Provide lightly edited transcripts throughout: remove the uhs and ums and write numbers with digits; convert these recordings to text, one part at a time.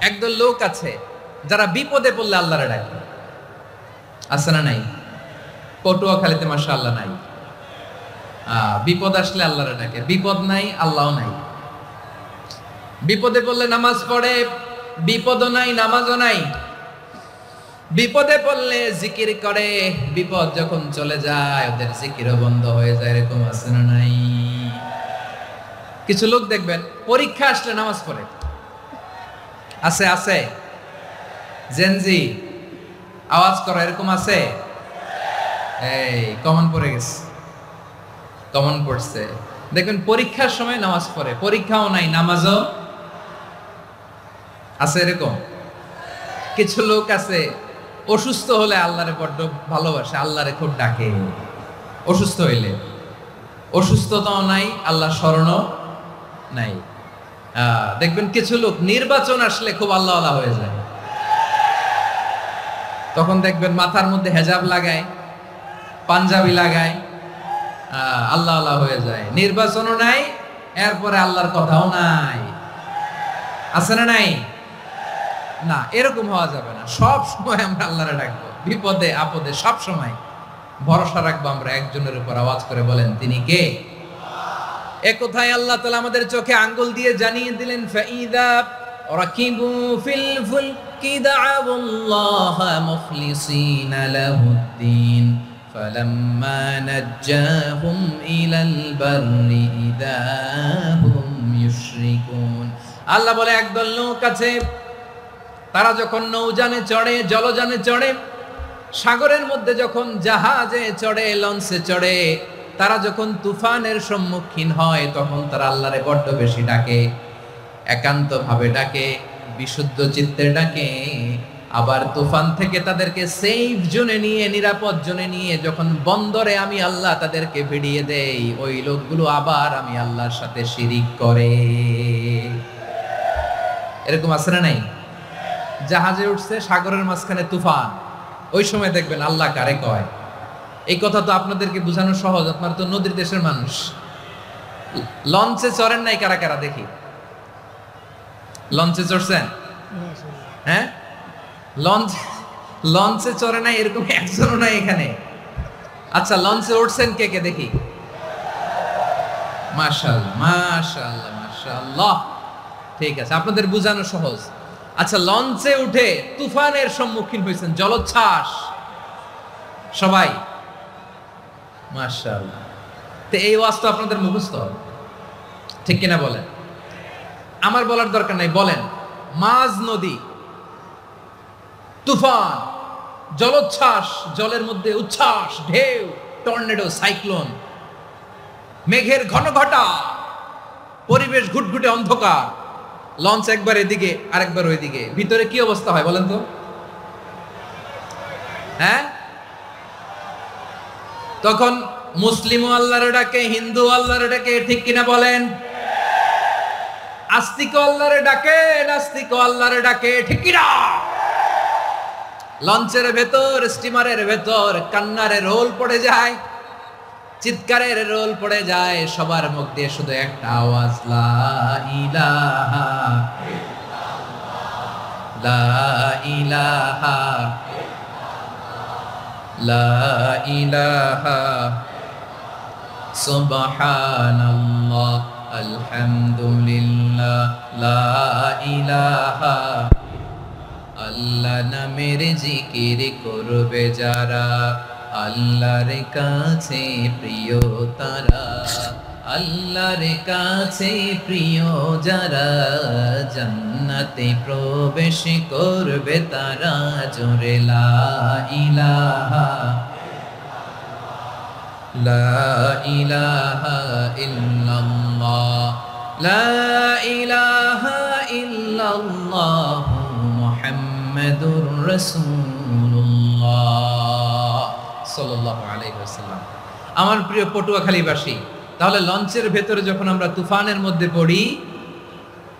একদল লোক আছে যারা বিপদে পড়লে আল্লাহরে ডাকে, আছে না নাই? পটুয়াখালীতে মাশাআল্লাহ নাই। বিপদ আসলে আল্লাহরে ডাকে, বিপদ নাই আল্লাহও নাই। বিপদে পড়লে নামাজ পড়ে, বিপদও নাই নামাজও নাই। বিপদে পড়লে জিকির করে, বিপদ যখন চলে যায় ওদের জিকিরও বন্ধ হয়ে যায়। এরকম আছে না নাই? কিছু লোক দেখবেন পরীক্ষা আসলে নামাজ পড়ে, আছে আছে। জেনজি আওয়াজ করো, এরকম আছে? এই কমন পড়ে গেছে, কমন পড়ছে। দেখবেন পরীক্ষার সময় নামাজ পড়ে, পরীক্ষাও নাই নামাজও আছে। এরকম কিছু লোক আছে অসুস্থ হলে আল্লাহরে বড্ড ভালোবাসে, আল্লাহরে খুব ডাকে। অসুস্থ হইলে অসুস্থতাও নাই, আল্লাহ স্মরণও নাই। দেখবেন কিছু লোক নির্বাচন আসলে খুব আল্লাহ আল্লাহ হয়ে যায়। তখন দেখবেন মাথার মধ্যে হেজাব লাগায়, পাঞ্জাবি লাগায়, আল্লাহ আল্লাহ হয়ে যায়। নির্বাচনও নাই, এরপরে আল্লাহর কথাও নাই। আছে না নাই? না, এরকম হওয়া যাবে না। সব সময় আমরা আল্লাহরে ডাকবো, বিপদে আপদে সব সময় ভরসা রাখবো আমরা একজনের উপর। আওয়াজ করে বলেন, তিনি কে? এ কথায় আল্লাহ তাআলা আমাদের চোখে আঙ্গুল দিয়ে জানিয়ে দিলেন, ফাইদা রাকিবু ফিল ফুলকি দা'আউল্লাহা মুখলিসিনা লাহুদ্দিন ফালাম্মা নাজ্জাহুম ইলাল বাররি ইযা হুম ইউশরিকুন। আল্লাহ বলে একদল লোক আছে, তারা যখন নৌযানে চড়ে, জলযানে চড়ে, সাগরের মধ্যে যখন জাহাজে চড়ে, লঞ্চে চড়ে, তারা যখন তুফানের সম্মুখীন হয় তখন তারা আল্লাহরে বড্ড বেশি ডাকে, একান্ত ভাবে ডাকে, বিশুদ্ধ চিত্তে ডাকে। আবার তুফান থেকে তাদেরকে সেফ জোনে নিয়ে, নিরাপদ জোনে নিয়ে যখন বন্দরে আমি আল্লাহ তাদেরকে ভিড়িয়ে দেই, ওই লোকগুলো আবার আমি আল্লাহর সাথে শিরিক করে। এরকম আছে না নাই? জাহাজে উঠছে, সাগরের মাঝখানে তুফান, ওই সময় দেখবেন আল্লাহ কারে কয়। এই কথা তো আপনাদেরকে বোঝানো সহজ, আপনারা তো নদীর দেশের মানুষ। লঞ্চে চড়েন নাই কারা কারা? দেখি, লঞ্চে চড়ছেন? হ্যাঁ, লঞ্চে চড়ে নাই এরকম একজনও নাই এখানে। আচ্ছা, লঞ্চে উঠছেন কে কে? দেখি। মাশাআল্লাহ মাশাআল্লাহ মাশাআল্লাহ, ঠিক আছে, আপনাদের বোঝানো সহজ। আচ্ছা, লঞ্চে উঠে তুফানের সম্মুখীন হয়েছেন, জলোচ্ছ্বাস সবাই? মাশাআল্লাহ। তো এই ওয়াজ তো আপনাদের মুখস্থ, ঠিক কিনা বলেন? আমার বলার দরকার নাই, বলেন। মাঝ নদী, তুফান, জলোচ্ছ্বাস, জলের মধ্যে উচ্ছ্বাস, ঢেউ, টর্নেডো, সাইক্লোন, মেঘের ঘনঘটা, পরিবেশ ঘুটঘুটে অন্ধকার, লঞ্চ একবার এদিকে আরেকবার ওইদিকে, ভিতরে কি অবস্থা হয় বলেন তো? হ্যাঁ, তখন মুসলিমও আল্লাহরে ডাকে, হিন্দু আল্লাহরে ডাকে, ঠিক কিনা বলেন? আস্তিক আল্লাহরে ডাকে, নাস্তিক আল্লাহরে ডাকে, ঠিক কিনা? লঞ্চের ভেতর, স্টিমারের ভেতর কান্নারে রোল পড়ে যায়, চিৎকারের রোল পড়ে যায়, সবার মুখ দিয়ে শুধু একটা আওয়াজ, লা ইলাহা ইল্লাল্লাহ, লা ইলাহা লা ইলাহা সুবহানাল্লাহ আলহামদুলিল্লাহ লা ইলাহা। আল্লাহ নামের জিকির করবে যারা, আল্লাহর কাছে প্রিয় তারা, আল্লাহর কাছে প্রিয় যারা, জান্নাতে প্রবেশ করবে তারা। জোরে লা ইলাহা লা ইলাহা ইল্লাল্লাহ, লা ইলাহা ইল্লাল্লাহ মুহাম্মাদুর রাসূলুল্লাহ সাল্লাল্লাহু আলাইহি ওয়াসাল্লাম। আমার প্রিয় পটুয়াখালীবাসী, তাহলে লঞ্চের ভেতরে যখন আমরা তুফানের মধ্যে পড়ি,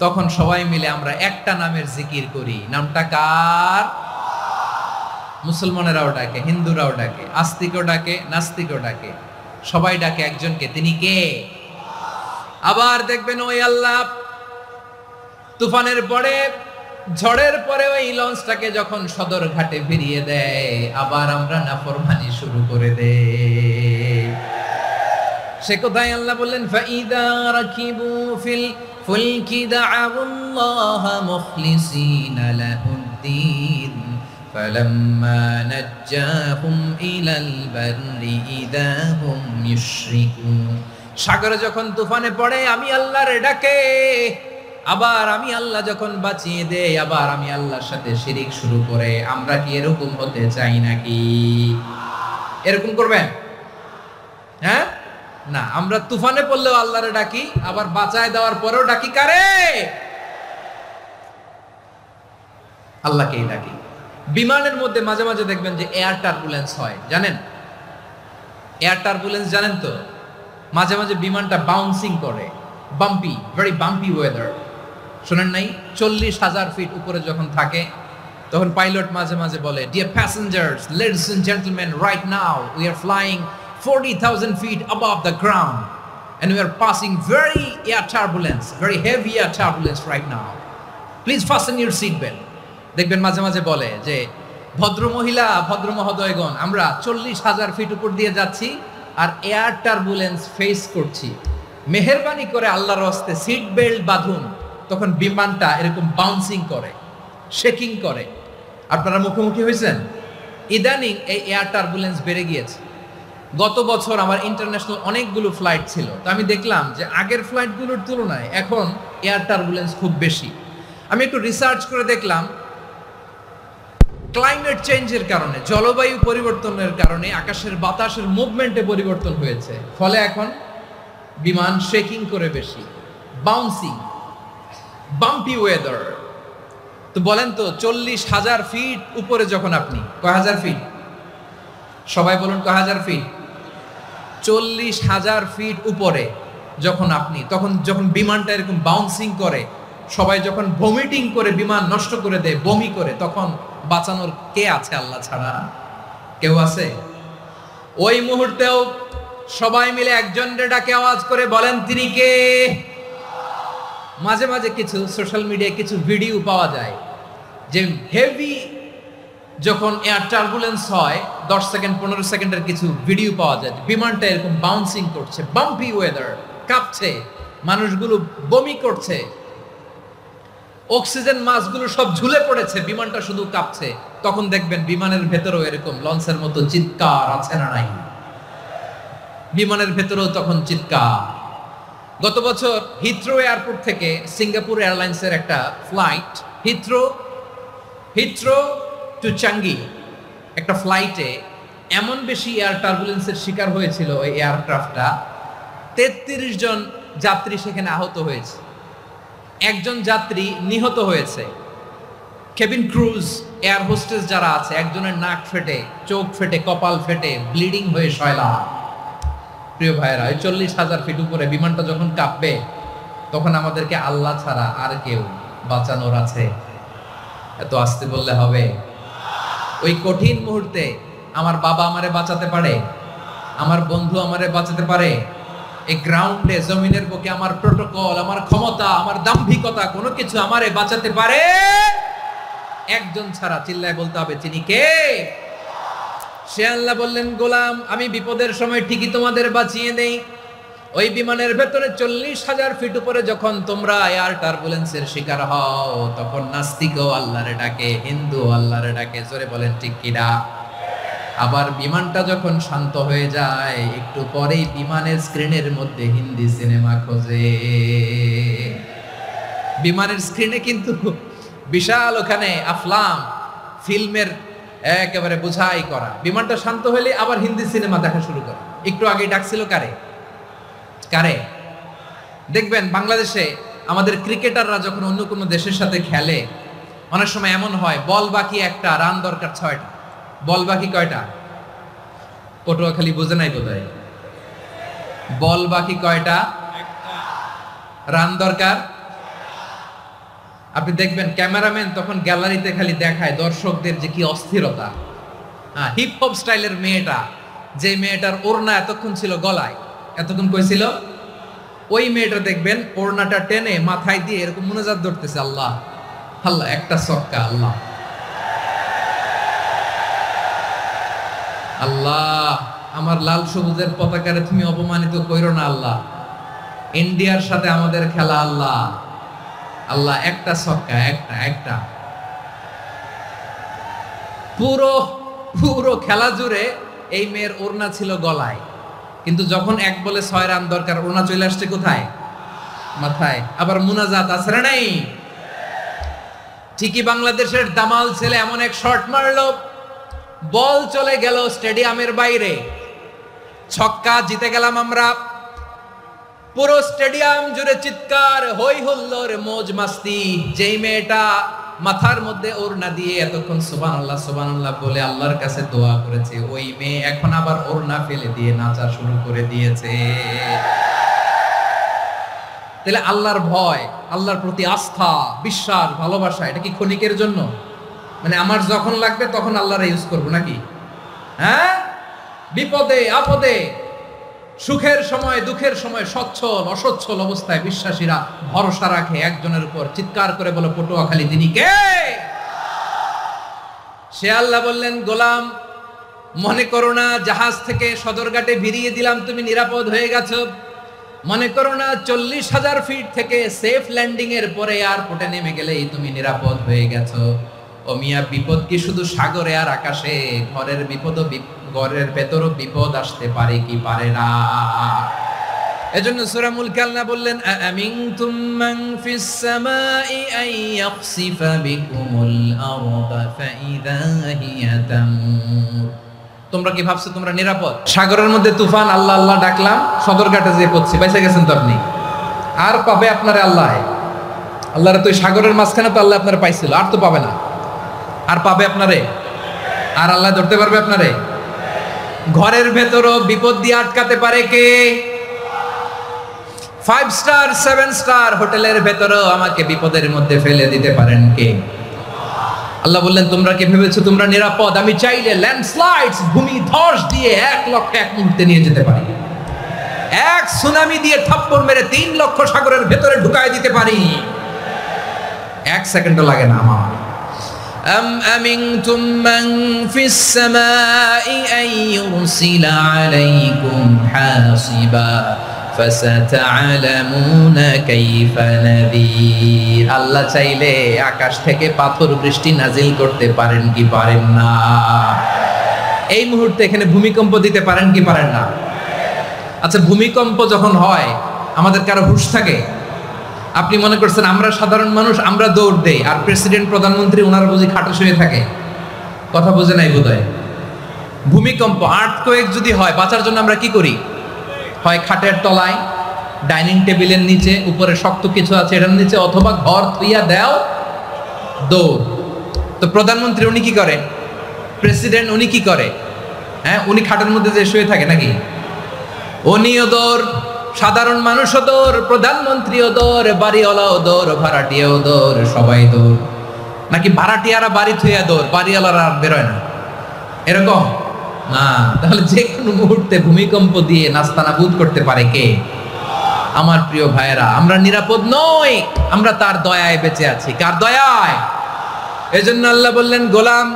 তখন সবাই মিলে আমরা একটা নামের জিকির করি। নামটা কার? মুসলমানেরাও ডাকে, হিন্দুরাও ডাকে, আস্তিকও ডাকে, নাস্তিকও ডাকে, সবাই ডাকে একজনকে, তিনি কে? আবার দেখবেন ওই আল্লাহ তুফানের পরে ঝড়ের পরে ওই লঞ্চটাকে যখন সদর ঘাটে ফিরিয়ে দেয়, আবার আমরা নাফরমানি শুরু করে দেই। সে কোথায় আল্লাহ বললেন, ফাইদা রাকিবু ফিল ফুলকি দা'আউল্লাহ মুখলিসিনা লাহুদ্দিন ফালাম্মা নাজ্জাহুম ইলাল বাররি ইযা হুম ইউশরিকুন। সাগরে যখন তুফানে পড়ে আমি আল্লাহর ডাকে, আবার আমি আল্লাহ যখন বাঁচিয়ে দেই, আবার আমি আল্লাহর সাথে শিরিক শুরু করে। আমরা কি এরকম হতে চাই নাকি? এরকম করবেন? হ্যাঁ না, আমরা তুফানে পড়লেও আল্লাহরে ডাকি, আবার বাঁচায় দেওয়ার পরেও ডাকি কারে? আল্লাহকেই ডাকি। বিমানের মধ্যে মাঝে মাঝে দেখবেন যে এয়ার টার্বুলেন্স হয়, জানেন? এয়ার টার্বুলেন্স জানেন তো? মাঝে মাঝে বিমানটা বাউন্সিং করে, বাম্পি, ভেরি বাম্পি ওয়েদার। শোনেন নাই? 40,000 ফিট উপরে যখন থাকে তখন পাইলট মাঝে মাঝে বলে, dear passengers, ladies and gentleman, right now we are flying 40,000 feet above the ground and we are passing very air turbulence, very heavy air turbulence right now. Please fasten your seat belt. দেখবেন মাঝে মাঝে বলে যে, ভদ্র মহিলা, ভদ্র মহোদয়গণ, আমরা 40,000 ফিট উপর দিয়ে যাচ্ছি আর এয়ার টার্বুলেন্স ফেস করছি, মেহেরবানি করে আল্লাহর হস্তে সিট বেল্ট বাঁধুন। তখন বিমানটা এরকম বাউন্সিং করে, শেকিং করে। আপনারা মুখোমুখি হয়েছেন? ইদানিং এই এয়ার টার্বুলেন্স বেড়ে গিয়েছে। গত বছর আমার ইন্টারন্যাশনাল অনেকগুলো ফ্লাইট ছিল, তো আমি দেখলাম যে আগের ফ্লাইটগুলোর তুলনায় এখন এয়ার টার্বুলেন্স খুব বেশি। আমি একটু রিসার্চ করে দেখলাম, ক্লাইমেট চেঞ্জের কারণে, জলবায়ু পরিবর্তনের কারণে আকাশের বাতাসের মুভমেন্টে পরিবর্তন হয়েছে, ফলে এখন বিমান শেকিং করে বেশি, বাউন্সিং, বাম্পি ওয়েদার। তো বলেন তো, 40,000 ফিট উপরে যখন আপনি, কয় হাজার ফিট? সবাই বলুন, কয় হাজার ফিট? 40,000 ফিট উপরে যখন আপনি, তখন যখন বিমানটা এরকম বাউন্সিং করে, সবাই যখন ভমিটিং করে বিমান নষ্ট করে দেয়, বমি করে, তখন বাঁচানোর কে আছে আল্লাহ ছাড়া? কেউ আছে? ওই মুহূর্তেও সবাই মিলে একজনের ডাকে আওয়াজ করে বলেন, তিনি কে? মাঝে মাঝে কিছু সোশ্যাল মিডিয়ায় কিছু ভিডিও পাওয়া যায় যে হেভি যখন এয়ার টার্বুলেন্স হয়, 10 সেকেন্ড 15 সেকেন্ডের কিছু ভিডিও পাওয়া যায়, বিমানটা এরকম বাউন্সিং করছে, বাম্পি ওয়েদার, কাঁপছে, মানুষগুলো বমি করছে, অক্সিজেন মাস্কগুলো সব ঝুলে পড়েছে, বিমানটা শুধু কাঁপছে। তখন দেখবেন বিমানের ভেতরেও এরকম লঞ্চের মতো চিৎকার আছে না নাই? বিমানের ভেতরেও তখন চিৎকার। গত বছর হিথ্রো এয়ারপোর্ট থেকে সিঙ্গাপুর এয়ারলাইন্সের একটা ফ্লাইট, হিথ্রো টু চাঙ্গি, একটা ফ্লাইটে এমন বেশি এয়ার টার্বুলেন্সের শিকার হয়েছিল ওই এয়ারক্রাফটটা, 33 জন যাত্রী সেখানে আহত হয়েছে, একজন যাত্রী নিহত হয়েছে। কেবিন ক্রুজ, এয়ার হোস্টেস যারা আছে, একজনের নাক ফেটে, চোখ ফেটে, কপাল ফেটে, ব্লিডিং হয়ে শয়লা। প্রিয় ভাইয়েরা, ওই 40,000 ফিট উপরে বিমানটা যখন কাঁপবে, তখন আমাদেরকে আল্লাহ ছাড়া আর কেউ বাঁচানোর আছে? এত আস্তে বললে হবে? ওই কঠিন মুহূর্তে আমার বাবা আমারে বাঁচাতে পারে, আমার বন্ধু আমারে বাঁচাতে পারে। এই গ্রাউন্ডে, জমিনের বুকে আমার প্রোটোকল, আমার ক্ষমতা, আমার দাম্ভিকতা, কোনো কিছু আমারে বাঁচাতে পারে? একজন ছাড়া। চিল্লায় বলতে হবে, তিনি কে? সে আল্লাহ বললেন, গোলাম, আমি বিপদের সময় ঠিকই তোমাদের বাঁচিয়ে দেই। ওই বিমানের ভেতরে 40,000 ফিট উপরে যখন তোমরা এয়ার টার্বুলেন্সের শিকার হও, তখন নাস্তিকও আল্লাহরে ডাকে, হিন্দু আল্লাহরে ডাকে। জোরে বলেন ঠিক কিনা? আবার বিমানটা যখন শান্ত হয়ে যায়, একটু পরেই বিমানের স্ক্রিনের মধ্যে হিন্দি সিনেমা খোঁজে। বিমানের স্ক্রিনে কিন্তু বিশাল ওখানে আফলাম, ফিল্মের একেবারে বোঝাই করা। বিমানটা শান্ত হলে আবার হিন্দি সিনেমা দেখা শুরু করে। একটু আগে ডাকছিল কারে? দেখবেন বাংলাদেশে আমাদের ক্রিকেটাররা যখন অন্য কোনো দেশের সাথে খেলে, অনেক সময় এমন হয়, বল বাকি একটা, রান দরকার 6টা। বল বাকি কয়টা? পটুয়াখালী বুঝে নাই বোধহয়। বল বাকি কয়টা? রান দরকার। আপনি দেখবেন ক্যামেরাম্যান তখন গ্যালারিতে খালি দেখায় দর্শকদের যে কি অস্থিরতা। হিপ হপ স্টাইলের মেয়েটা, যে মেয়েটার ওড়না এতক্ষণ ছিল গলায়, এতক্ষণ কইছিল, ওই মেয়েটা দেখবেন ওড়নাটা টেনে মাথায় দিয়ে এরকম মুনাজাত ধরতেছে, আল্লাহ আল্লাহ একটা ছক্কা। আল্লাহ আল্লাহ আমার লাল সবুজের পতাকারে তুমি অপমানিত কইরো না আল্লাহ। ইন্ডিয়ার সাথে আমাদের খেলা আল্লাহ। আল্লাহ একটা ছক্কা, একটা পুরো পুরো খেলা জুড়ে এই মেয়ের ওড়না ছিল গলায়, কিন্তু যখন এক বলে 6 রান দরকার ওড়না চলে আসছে কোথায়? মাথায়। আবার মুনাজাত আছে না নাই? ঠিকই বাংলাদেশের দামাল ছেলে এমন এক শট মারলো, বল চলে গেল স্টেডিয়ামের বাইরে, ছক্কা, জিতে গেলাম আমরা। পুরো স্টেডিয়াম জুড়ে চিৎকার, হই হুল্লোড়, মৌজ মাস্তি। যেই মেয়েটা মাথার মধ্যে ওড়না দিয়ে এতক্ষণ সুবহানাল্লাহ সুবহানাল্লাহ বলে আল্লাহর কাছে দোয়া করেছে, ওই মেয়ে এখন আবার ওড়না ফেলে দিয়ে নাচা শুরু করে দিয়েছে। তাহলে আল্লাহর ভয়, আল্লাহর প্রতি আস্থা, বিশ্বাস, ভালোবাসা, এটা কি ক্ষণিকের জন্য? মানে আমার যখন লাগবে তখন আল্লাহর ইউজ করবো নাকি? হ্যাঁ, বিপদে আপদে, সুখের সময় দুঃখের সময়, সচ্ছল অসচ্ছল অবস্থায় বিশ্বাসীরা ভরসা রাখে একজনের উপর, চিৎকার করে বলে পটুয়াখালী তিনি কে? সে আল্লাহ বললেন, গোলাম মনে করো না জাহাজ থেকে সদরঘাটে ভিড়িয়ে দিলাম তুমি নিরাপদ হয়ে গেছো, মনে করো না 40,000 ফিট থেকে সেফ ল্যান্ডিং এর পরে এয়ারপোর্টে নেমে গেলেই তুমি নিরাপদ হয়ে গেছো। ও মিয়া, বিপদ কি শুধু সাগরে আর আকাশে? ঘরের বিপদও, ঘরের ভেতরও বিপদ আসতে পারে কি পারে না? এজন্য সূরা মুলক আল্লাহ বললেন, আমিনতুম মান ফিস সামাই আন ইয়াখসিফা বিকুমুল আরদা ফাইযা হিয়া তামুর। তোমরা কি ভাবছো তোমরা নিরাপদ? সাগরের মধ্যে তুফান, আল্লাহ আল্লাহ ডাকলাম, সদরঘাটে যেয়ে পড়ছি, বেঁচে গেছেন তো আপনি। আর পাবে আপনারে আল্লাহ? আল্লাহরে তো সাগরের মাঝখানে তো আল্লাহ আপনারে পাইছিল, আর তো পাবে না। আর পাবে আপনারে? আর আল্লাহ ধরতে পারবে আপনারে? ঘরের ভেতরও বিপদ দিয়ে আটকাতে পারে কে? 5 স্টার 7 স্টার হোটেলের ভেতরও আমাকে বিপদের মধ্যে ফেলে দিতে পারেন কে? আল্লাহ বললেন, তোমরা কি ভেবেছো তোমরা নিরাপদ? আমি চাইলে ল্যান্ডস্লাইডস, ভূমি ধস দিয়ে 1 লক্ষ এক মুহূর্তে নিয়ে যেতে পারি। এক সুনামি দিয়ে থাপ্পড় মেরে 3 লক্ষ সাগরের ভেতরে ঢুকায় দিতে পারি। 1 সেকেন্ডও লাগে না আমার। أم أمنتم من في السماء أن يرسل عليكم حاصبا فستعلمون كيف نذير। আল্লাহ চাইলে আকাশ থেকে পাথর বৃষ্টি নাজিল করতে পারেন কি পারেন না? এই মুহূর্তে এখানে ভূমিকম্প দিতে পারেন কি পারেন না? আচ্ছা, ভূমিকম্প যখন হয় আমাদের কারো হুঁশ থাকে? আপনি মনে করছেন আমরা সাধারণ মানুষ, আমরা দৌড় দেই, আর প্রেসিডেন্ট প্রধানমন্ত্রী ওনারা বুঝি খাটে শুয়ে থাকে? কথা বুঝে নাই বোধহয়। ভূমিকম্প, আর্থকোয়েক যদি হয়, বাঁচার জন্য আমরা কি করি? হয় খাটের তলায়, ডাইনিং টেবিলের নিচে, উপরে শক্ত কিছু আছে এটার নিচে, অথবা ঘর থুইয়া দেও দৌড়। তো প্রধানমন্ত্রী উনি কি করে? প্রেসিডেন্ট উনি কি করে? হ্যাঁ, উনি খাটের মধ্যে যে শুয়ে থাকে নাকি? উনিও দৌড়, সাধারণ মানুষও দৌড়, প্রধানমন্ত্রীও দৌড়, বাড়িওয়ালাও দৌড়, ভাড়াটিয়াও দৌড়, সবাই দৌড়। নাকি ভাড়াটিয়ারা বাড়ি থুইয়া দৌড়, বাড়িওয়ালারা আর বেরোয় না? এরকম না। তাহলে যে কোনো মুহূর্তে ভূমিকম্প দিয়ে নাস্তানাবুদ করতে পারে কে? আমার প্রিয় ভাইয়েরা, আমরা নিরাপদ নই, আমরা তার দয়ায় বেঁচে আছি। কার দয়ায়? এজন্য আল্লাহ বললেন, গোলাম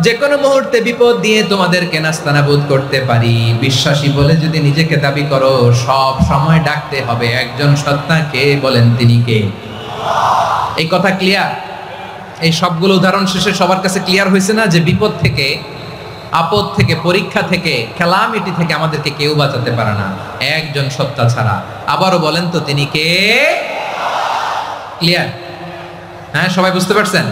যে কোনো মুহূর্তে বিপদ দিয়ে তোমাদেরকে নাস্তানাবুদ করতে পারি। বিশ্বাসী বলে যদি নিজেকে দাবি করো, সব সময় ডাকতে হবে একজন সত্তা, কে? বলেন তিনি কে? এই কথা ক্লিয়ার? এই সবগুলো উদাহরণ শেষে সবার কাছে ক্লিয়ার হয়েছে না যে বিপদ থেকে, আপদ থেকে, পরীক্ষা থেকে, ক্যালামিটি থেকে আমাদেরকে কেউ বাঁচাতে পারে না একজন সত্তা ছাড়া। আবারও বলেন তো তিনি কে? ক্লিয়ার? হ্যাঁ, সবাই বুঝতে পারছেন?